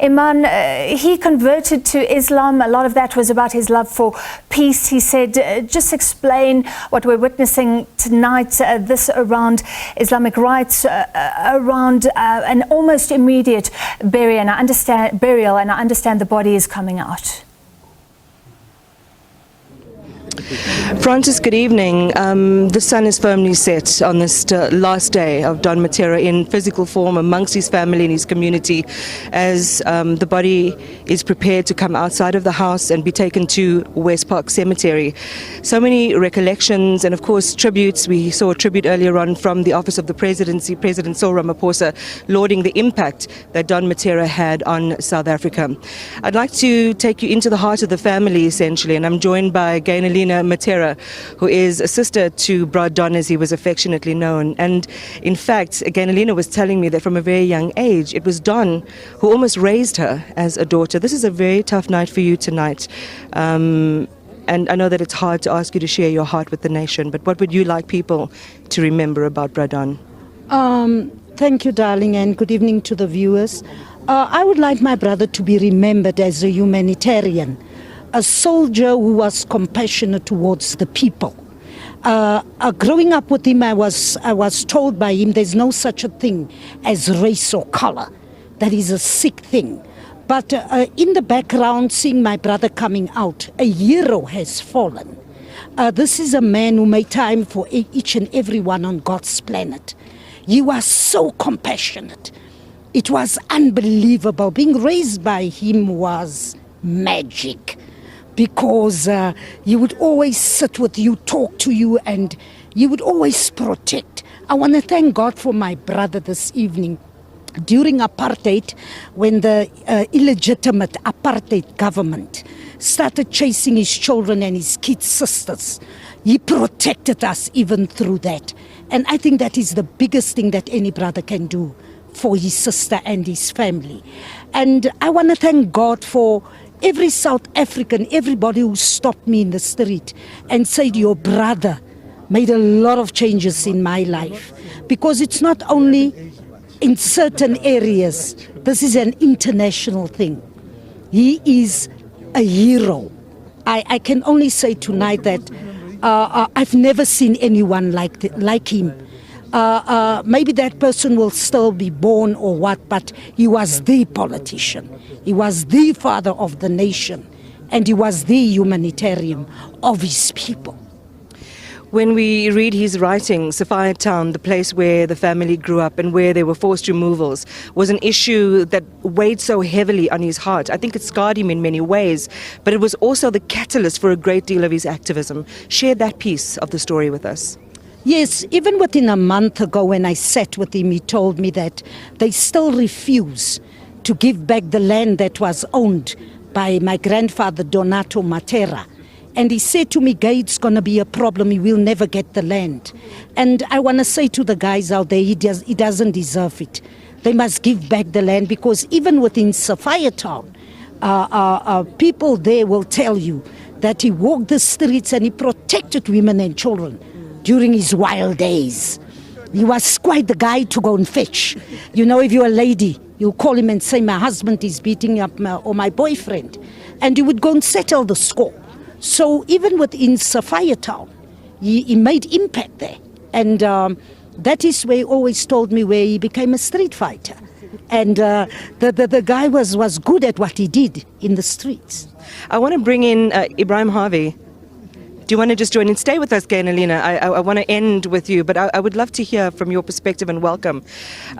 Iman, he converted to Islam. A lot of that was about his love for peace. He said, just explain what we're witnessing tonight, this around Islamic rights, around an almost immediate burial, and I understand the body is coming out. Francis, good evening. The sun is firmly set on this last day of Don Mattera in physical form amongst his family and his community, as the body is prepared to come outside of the house and be taken to West Park Cemetery. So many recollections and of course tributes. We saw a tribute earlier on from the Office of the Presidency, President Cyril Ramaphosa, lauding the impact that Don Mattera had on South Africa. I'd like to take you into the heart of the family essentially, and I'm joined by Gaynolina Mattera, who is a sister to Bra Don, as he was affectionately known. And in fact, Gaynolina was telling me that from a very young age, it was Don who almost raised her as a daughter. This is a very tough night for you tonight. And I know that it's hard to ask you to share your heart with the nation, but what would you like people to remember about Bra Don? Thank you, darling, and good evening to the viewers. I would like my brother to be remembered as a humanitarian, a soldier who was compassionate towards the people. Growing up with him, I was told by him there's no such a thing as race or color. That is a sick thing. But in the background, seeing my brother coming out, a hero has fallen. This is a man who made time for each and every one on God's planet. He was so compassionate. It was unbelievable. Being raised by him was magic. Because he would always sit with you, talk to you, and he would always protect. I want to thank God for my brother this evening. During apartheid, when the illegitimate apartheid government started chasing his children and his kids' sisters, he protected us even through that. And I think that is the biggest thing that any brother can do for his sister and his family. And I want to thank God for every South African, everybody who stopped me in the street and said, your brother made a lot of changes in my life. Because it's not only in certain areas, this is an international thing. He is a hero. I can only say tonight that I've never seen anyone like him. Maybe that person will still be born or what, but he was the politician. He was the father of the nation, and he was the humanitarian of his people. When we read his writings, Sophia Town, the place where the family grew up and where there were forced removals, was an issue that weighed so heavily on his heart. I think it scarred him in many ways, but it was also the catalyst for a great deal of his activism. Share that piece of the story with us. Yes, even within a month ago when I sat with him, he told me that they still refuse to give back the land that was owned by my grandfather, Donato Mattera. And he said to me, Gay, it's going to be a problem, he will never get the land. And I want to say to the guys out there, he doesn't deserve it. They must give back the land, because even within Sophia Town, people there will tell you that he walked the streets and he protected women and children during his wild days. He was quite the guy to go and fetch. You know, if you're a lady, you call him and say, my husband is beating up or my boyfriend. And he would go and settle the score. So even within Sophia Town, he made impact there. And that is where he always told me where he became a street fighter. And the guy was good at what he did in the streets. I want to bring in Ibrahim Harvey. Do you want to just join in? Stay with us, Gaynolina. I want to end with you, but I would love to hear from your perspective and welcome.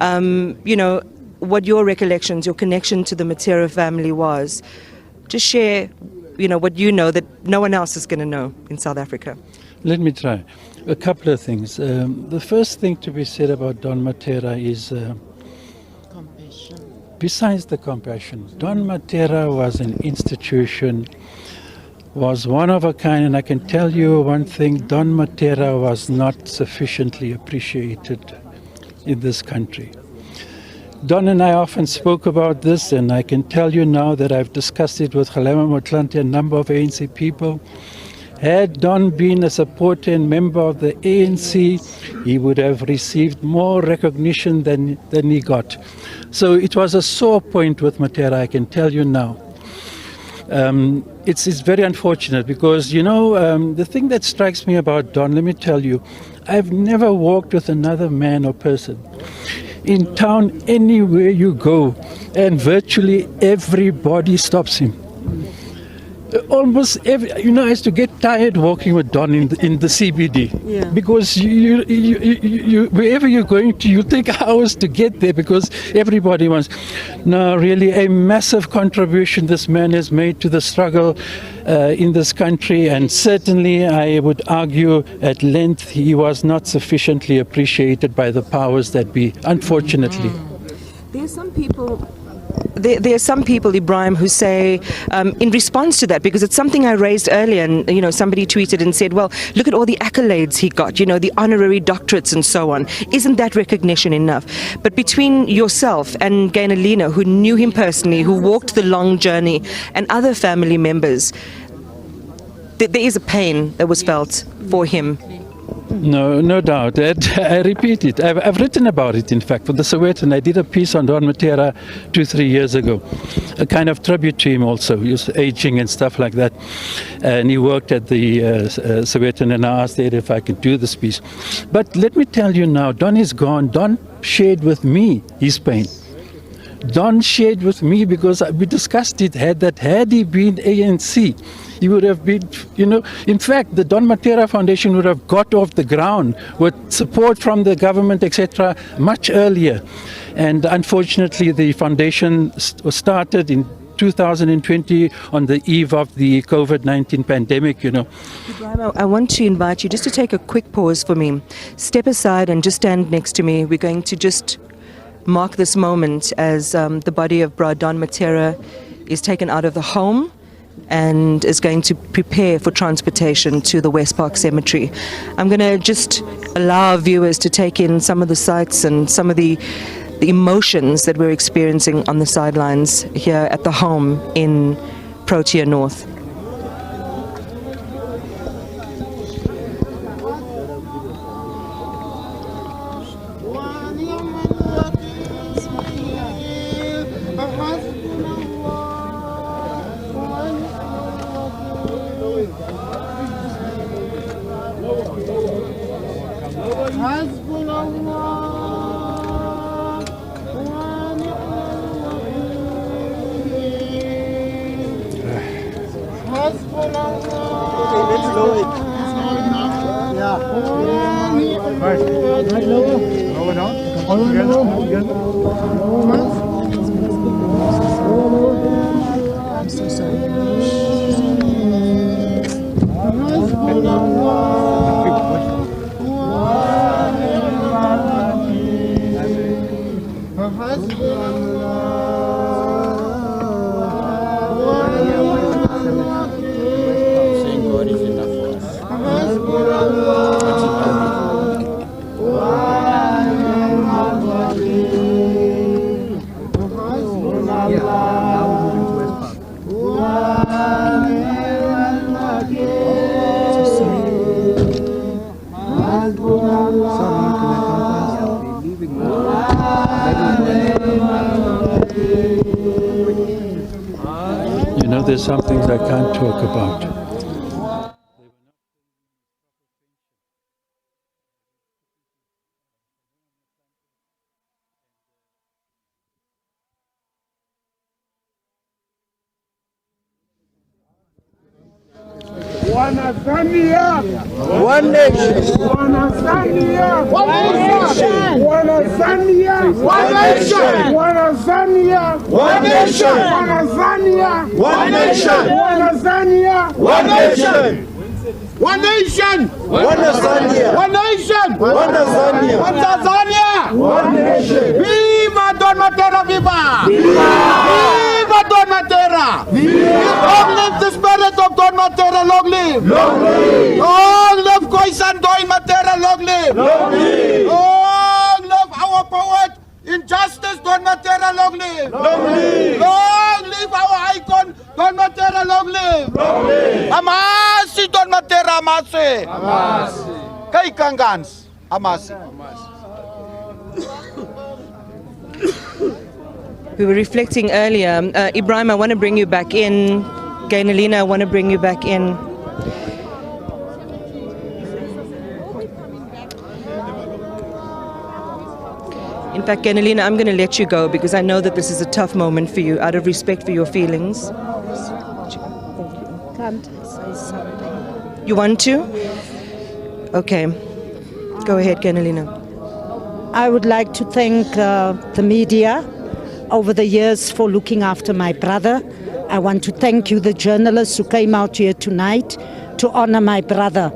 You know, what your recollections, your connection to the Mattera family was. Just share, you know, what you know that no one else is going to know in South Africa. Let me try. A couple of things. The first thing to be said about Don Mattera is, besides the compassion, Don Mattera was an institution, was one of a kind, and I can tell you one thing, Don Mattera was not sufficiently appreciated in this country. Don and I often spoke about this, and I can tell you now that I've discussed it with Kgalema Motlanthe, a number of ANC people, Had Don been a supporter and member of the ANC, he would have received more recognition than he got. So it was a sore point with Mattera, I can tell you now. It's very unfortunate because, the thing that strikes me about Don, let me tell you, I've never walked with another man or person in town anywhere you go, and virtually everybody stops him. Almost every, I used to get tired walking with Don in the CBD, because you wherever you're going to, you take hours to get there because everybody wants. Now, really, a massive contribution this man has made to the struggle in this country, and certainly, I would argue at length, he was not sufficiently appreciated by the powers that be, unfortunately. There's some people. There are some people, Ibrahim, who say, in response to that, because it's something I raised earlier, and somebody tweeted and said, well, look at all the accolades he got, the honorary doctorates and so on. Isn't that recognition enough? But between yourself and Gaynolina, who knew him personally, who walked the long journey, and other family members, there is a pain that was felt for him. No doubt. I repeat it. I've written about it, in fact, for the Sowetan. I did a piece on Don Mattera 2-3 years ago, a kind of tribute to him also. He was aging and stuff like that. And he worked at the Sowetan, and I asked Ed if I could do this piece. But let me tell you now, Don is gone. Don shared with me his pain. Don shared with me because we discussed it, had he been ANC, he would have been, in fact, the Don Mattera Foundation would have got off the ground with support from the government, etc., much earlier. And unfortunately, the foundation started in 2020 on the eve of the COVID-19 pandemic, Ibrahim, I want to invite you just to take a quick pause for me. Step aside and just stand next to me. We're going to just mark this moment as the body of Bra Don Mattera is taken out of the home and is going to prepare for transportation to the West Park Cemetery. I'm going to just allow our viewers to take in some of the sights and some of the emotions that we're experiencing on the sidelines here at the home in Protea North. I'm so sorry. There's some things I can't talk about. One Zambia, One nation. one Zambia, One nation. one Zambia, One nation. one Zambia, One nation. one Zambia, One nation. one Zambia, One nation. one nation, One Tanzania. one nation, One Tanzania. one Tanzania, One nation. Viva Don Mattera, viva! Viva Don Mattera! Long live the spirit of Don Mattera, long live! Long live. Long live Khoisan Don Mattera, long live! Long live. Long live our poet, Injustice Don Mattera, long live! Long live. Long live our icon, Don Mattera, long live! Long live. Amasi Don Mattera! Amasi. Kay Kangans. Amasi. We were reflecting earlier. Ibrahim, I want to bring you back in. Gaynolina, I want to bring you back in. In fact, Gaynolina, I'm going to let you go because I know that this is a tough moment for you, out of respect for your feelings. Can't I say something? You want to? Okay. Go ahead, Gaynolina. I would like to thank the media over the years for looking after my brother. I want to thank you, the journalists who came out here tonight to honor my brother.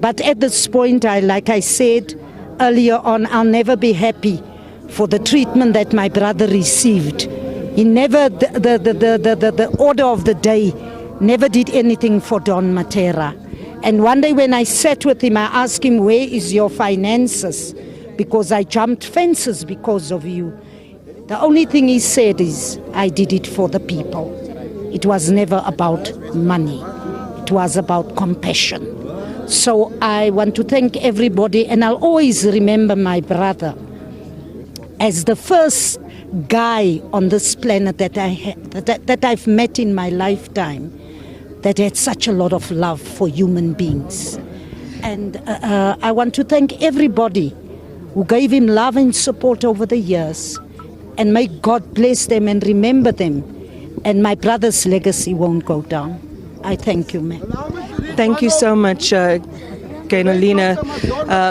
But at this point, like I said earlier on, I'll never be happy for the treatment that my brother received. He never, the order of the day, never did anything for Don Mattera. And one day when I sat with him, I asked him, where is your finances? Because I jumped fences because of you. The only thing he said is, I did it for the people. It was never about money. It was about compassion. So I want to thank everybody, and I'll always remember my brother as the first guy on this planet that I've met in my lifetime that had such a lot of love for human beings. And I want to thank everybody who gave him love and support over the years. And may God bless them and remember them. And my brother's legacy won't go down. I thank you, ma'am. Thank you so much, Gaynolina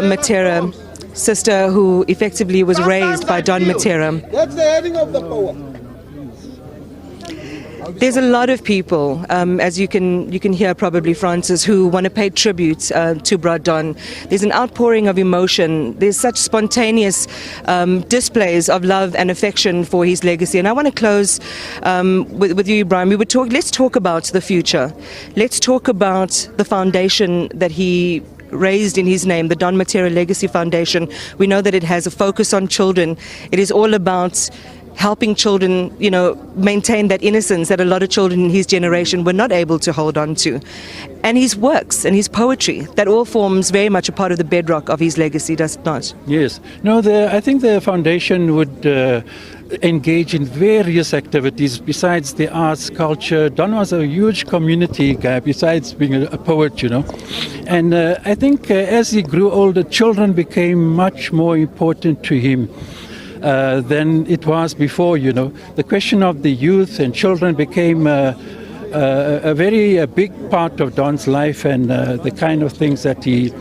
Mattera, sister who effectively was raised by Don Mattera. That's the heading of the power. There's a lot of people, as you can hear probably, Francis, who want to pay tribute to Bra Don. There's an outpouring of emotion. There's such spontaneous displays of love and affection for his legacy. And I want to close with you, Ibrahim. Let's talk about the future. Let's talk about the foundation that he raised in his name, the Don Mattera Legacy Foundation. We know that it has a focus on children. It is all about helping children, maintain that innocence that a lot of children in his generation were not able to hold on to. And his works and his poetry, that all forms very much a part of the bedrock of his legacy, does it not? Yes. No, I think the foundation would engage in various activities besides the arts, culture. Don was a huge community guy besides being a poet, And I think as he grew older, children became much more important to him than it was before, The question of the youth and children became a very big part of Don's life and the kind of things that he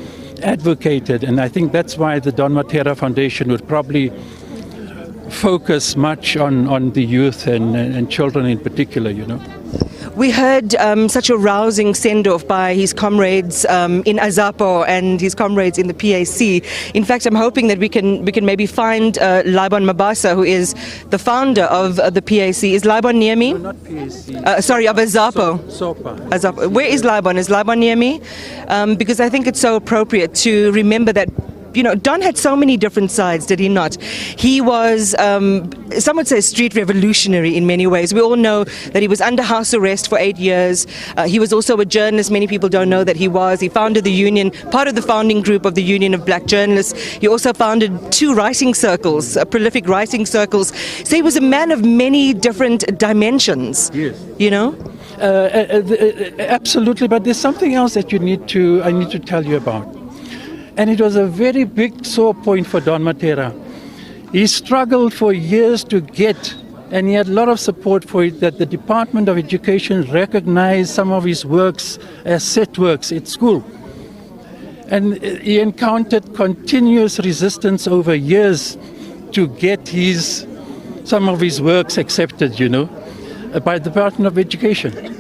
advocated. And I think that's why the Don Mattera Foundation would probably focus much on the youth and children in particular, We heard such a rousing send-off by his comrades in Azapo and his comrades in the PAC. In fact, I'm hoping that we can maybe find Libon Mabasa, who is the founder of the PAC. Is Libon near me? No, not PAC. Sorry, of Azapo. SOPA. Azapo. Where is Libon? Is Libon near me? Because I think it's so appropriate to remember that Don had so many different sides, did he not? He was, some would say, street revolutionary in many ways. We all know that he was under house arrest for 8 years. He was also a journalist. Many people don't know that he was. He founded the union, part of the founding group of the Union of Black Journalists. He also founded 2 writing circles, prolific writing circles. So he was a man of many different dimensions. Yes. Absolutely, but there's something else that I need to tell you about. And it was a very big sore point for Don Mattera. He struggled for years to get, and he had a lot of support for it, that the Department of Education recognized some of his works as set works at school. And he encountered continuous resistance over years to get some of his works accepted, by the Department of Education.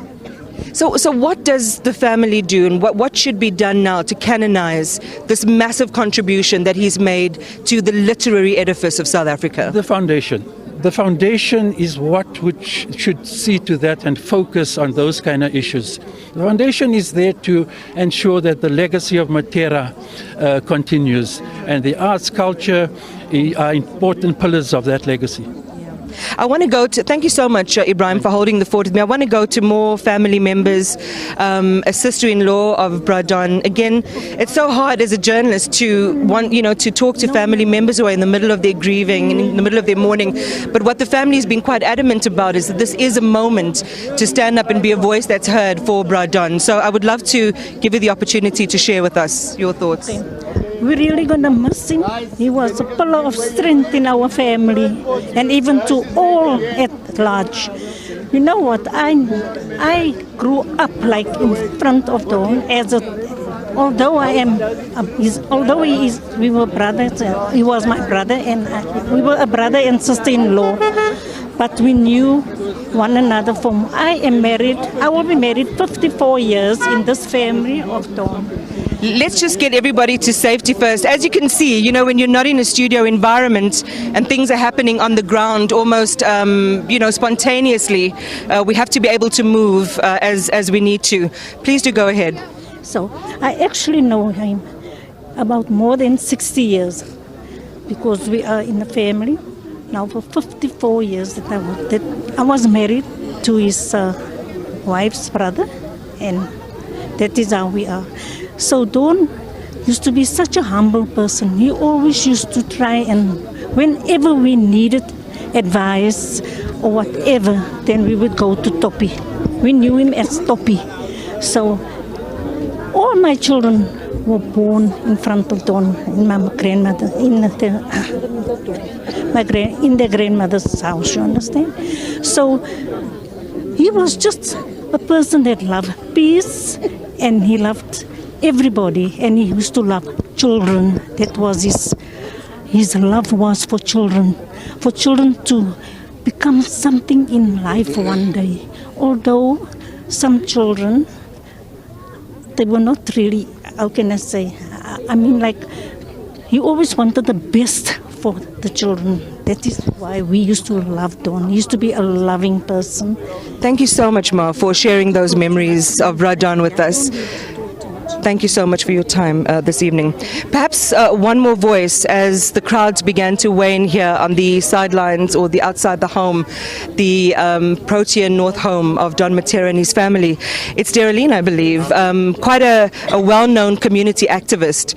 So what does the family do, and what should be done now to canonize this massive contribution that he's made to the literary edifice of South Africa? The foundation. The foundation is which should see to that and focus on those kind of issues. The foundation is there to ensure that the legacy of Mattera continues, and the arts, culture are important pillars of that legacy. I want to go to, thank you so much, Ibrahim, for holding the fort with me. I want to go to more family members, a sister-in-law of Bradon. Again, it's so hard as a journalist to want, to talk to family members who are in the middle of their grieving, in the middle of their mourning. But what the family has been quite adamant about is that this is a moment to stand up and be a voice that's heard for Bradon. So I would love to give you the opportunity to share with us your thoughts. We're really gonna miss him. He was a pillar of strength in our family and even to all at large. You know what? I grew up like in front of the home as a. Although we were brothers, he was my brother, and we were a brother and sister-in-law. But we knew one another from. I am married. I will be married 54 years in this family of Dawn. Let's just get everybody to safety first. As you can see, when you're not in a studio environment and things are happening on the ground almost, spontaneously, we have to be able to move as we need to. Please do go ahead. So I actually know him about more than 60 years because we are in a family now for 54 years that I was married to his wife's brother, and that is how we are. So Don used to be such a humble person. He always used to try, and whenever we needed advice or whatever, then we would go to Toppy. We knew him as Toppy. So all my children were born in front of Don, in my grandmother, in their grandmother's house, you understand? So he was just a person that loved peace, and he loved everybody, and he used to love children. That was his love was for children to become something in life one day. Although some children, they were not really, how can I say, he always wanted the best for the children. That is why we used to love Don. He used to be a loving person. Thank you so much, Ma, for sharing those memories of Bradon with us. Thank you so much for your time this evening. Perhaps one more voice as the crowds began to wane here on the sidelines or the outside the home, the Protean North home of Don Mattera and his family. It's Gaynolina, I believe, quite a well-known community activist,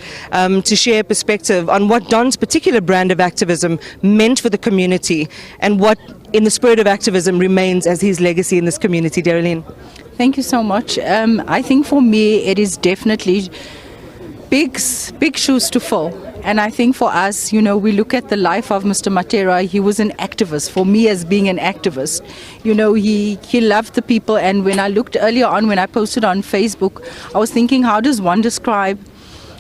to share a perspective on what Don's particular brand of activism meant for the community and what, in the spirit of activism, remains as his legacy in this community. Gaynolina. Thank you so much. I think for me it is definitely big shoes to fill. And I think for us, we look at the life of Mr. Mattera. He was an activist. For me, as being an activist, he loved the people. And when I looked earlier on, when I posted on Facebook, I was thinking, how does one describe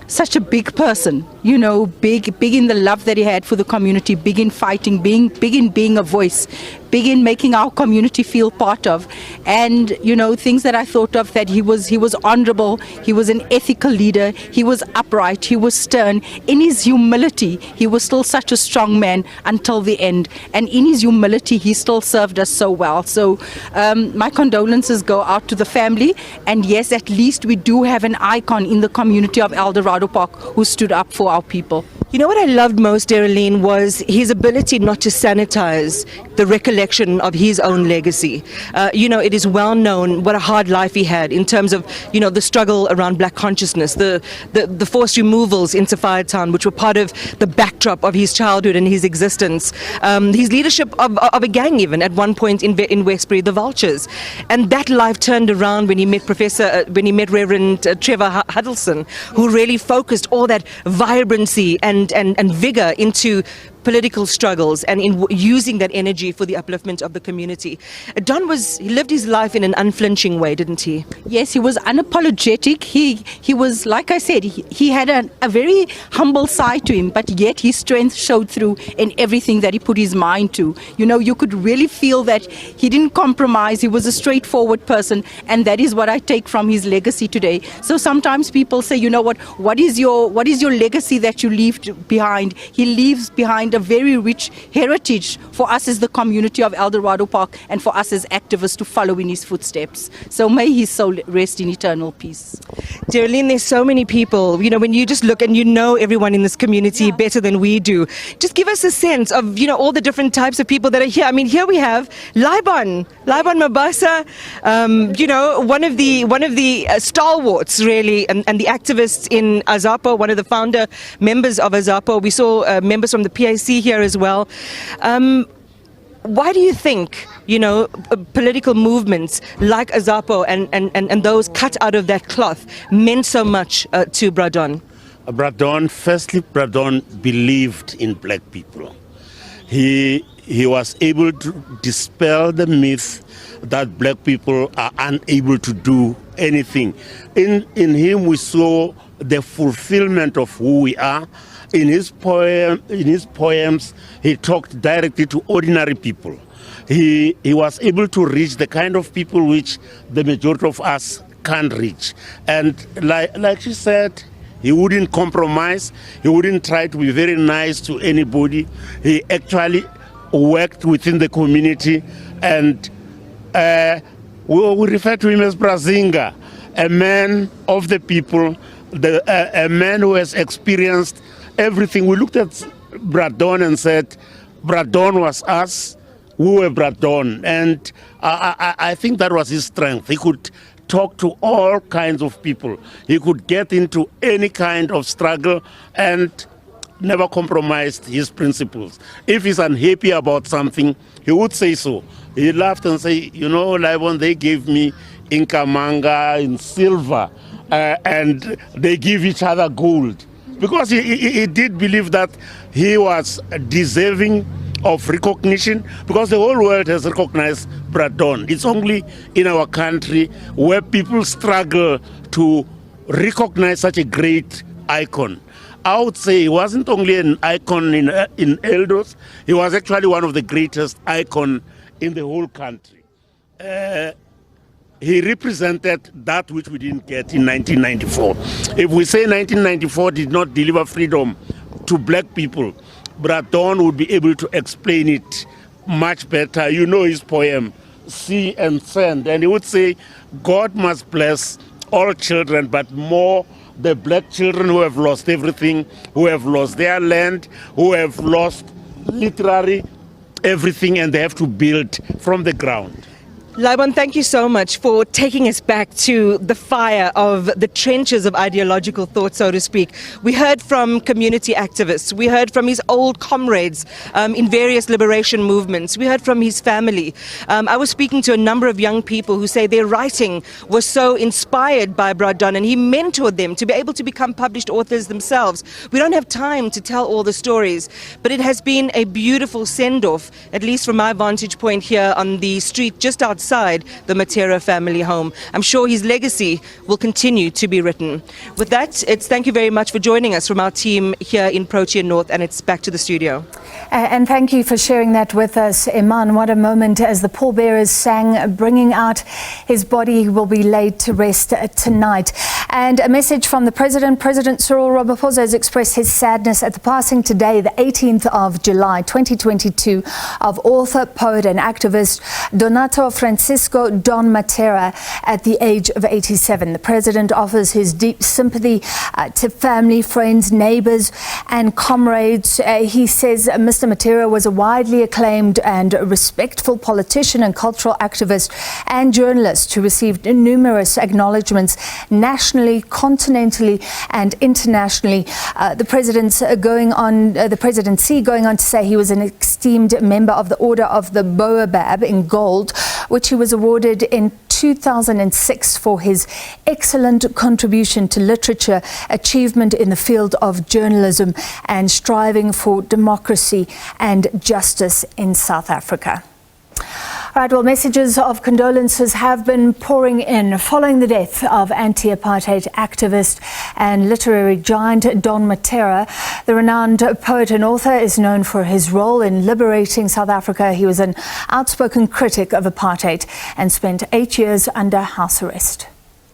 such a big person, big in the love that he had for the community, big in fighting, big in being a voice, big in making our community feel part of. And, things that I thought of, that he was honorable, he was an ethical leader, he was upright, he was stern. In his humility, he was still such a strong man until the end. And in his humility, he still served us so well. So my condolences go out to the family. And yes, at least we do have an icon in the community of Eldorado Park who stood up for our people. You know what I loved most, Gaynolina, was his ability not to sanitize the recollection of his own legacy. It is well known what a hard life he had in terms of, the struggle around black consciousness, the forced removals into Firetown, which were part of the backdrop of his childhood and his existence. His leadership of a gang even at one point in Westbury, the Vultures. And that life turned around when he met Reverend Trevor Huddleston, who really focused all that vibrancy and vigor into political struggles and in using that energy for the upliftment of the community. Don he lived his life in an unflinching way, didn't he? Yes, he was unapologetic. He was, like I said, he had a very humble side to him, but yet his strength showed through in everything that he put his mind to. You could really feel that he didn't compromise. He was a straightforward person, and that is what I take from his legacy today. So sometimes people say, what is your legacy that you leave behind? He leaves behind and a very rich heritage for us as the community of Eldorado Park and for us as activists to follow in his footsteps. So may his soul rest in eternal peace. Darlene, there's so many people, when you just look and everyone in this community better than we do. Just give us a sense of, all the different types of people that are here. I mean, here we have Liban Mabasa, one of the stalwarts really, and the activists in AZAPO, one of the founder members of AZAPO. We saw members from the PIC here as well. Why do you think, political movements like AZAPO and those cut out of that cloth meant so much to Bradon? Firstly, Bradon believed in black people. He was able to dispel the myth that black people are unable to do anything. In him we saw the fulfillment of who we are. In his poems, he talked directly to ordinary people. He was able to reach the kind of people which the majority of us can't reach. And like she said, he wouldn't compromise. He wouldn't try to be very nice to anybody. He actually worked within the community, and we refer to him as Brazinga, a man of the people, a man who has experienced everything. We looked at Bradon and said, Bradon was us, we were Bradon. And I think that was his strength. He could talk to all kinds of people. He could get into any kind of struggle and never compromised his principles. If he's unhappy about something, he would say so. He laughed and say, Liban, they gave me Inkamanga in silver, and they give each other gold. Because he did believe that he was deserving of recognition, because the whole world has recognized Bradon. It's only in our country where people struggle to recognize such a great icon. I would say he wasn't only an icon in Eldos, he was actually one of the greatest icons in the whole country. He represented that which we didn't get in 1994. If we say 1994 did not deliver freedom to black people, Bradon would be able to explain it much better. His poem, Sea and Sand, and he would say, God must bless all children, but more the black children who have lost everything, who have lost their land, who have lost literally everything, and they have to build from the ground. Liban, thank you so much for taking us back to the fire of the trenches of ideological thought, so to speak. We heard from community activists. We heard from his old comrades in various liberation movements. We heard from his family. I was speaking to a number of young people who say their writing was so inspired by Bradon, and he mentored them to be able to become published authors themselves. We don't have time to tell all the stories, but it has been a beautiful send-off, at least from my vantage point here on the street just outside the Mattera family home. I'm sure his legacy will continue to be written. With that, it's thank you very much for joining us from our team here in Protea North, and it's back to the studio. And thank you for sharing that with us, Iman. What a moment as the pallbearers sang, bringing out his body. He will be laid to rest tonight. And a message from the President. President Cyril Ramaphosa has expressed his sadness at the passing today, the 18th of July, 2022, of author, poet and activist Donato Francisco Don Mattera at the age of 87. The President offers his deep sympathy to family, friends, neighbours and comrades. He says Mr. Mattera was a widely acclaimed and respectful politician and cultural activist and journalist who received numerous acknowledgements nationally, continentally and internationally. The presidency going on to say he was an esteemed member of the Order of the Baobab in gold, which he was awarded in 2006 for his excellent contribution to literature, achievement in the field of journalism and striving for democracy and justice in South Africa. All right, well, messages of condolences have been pouring in following the death of anti-Apartheid activist and literary giant Don Mattera. The renowned poet and author is known for his role in liberating South Africa. He was an outspoken critic of apartheid and spent 8 years under house arrest.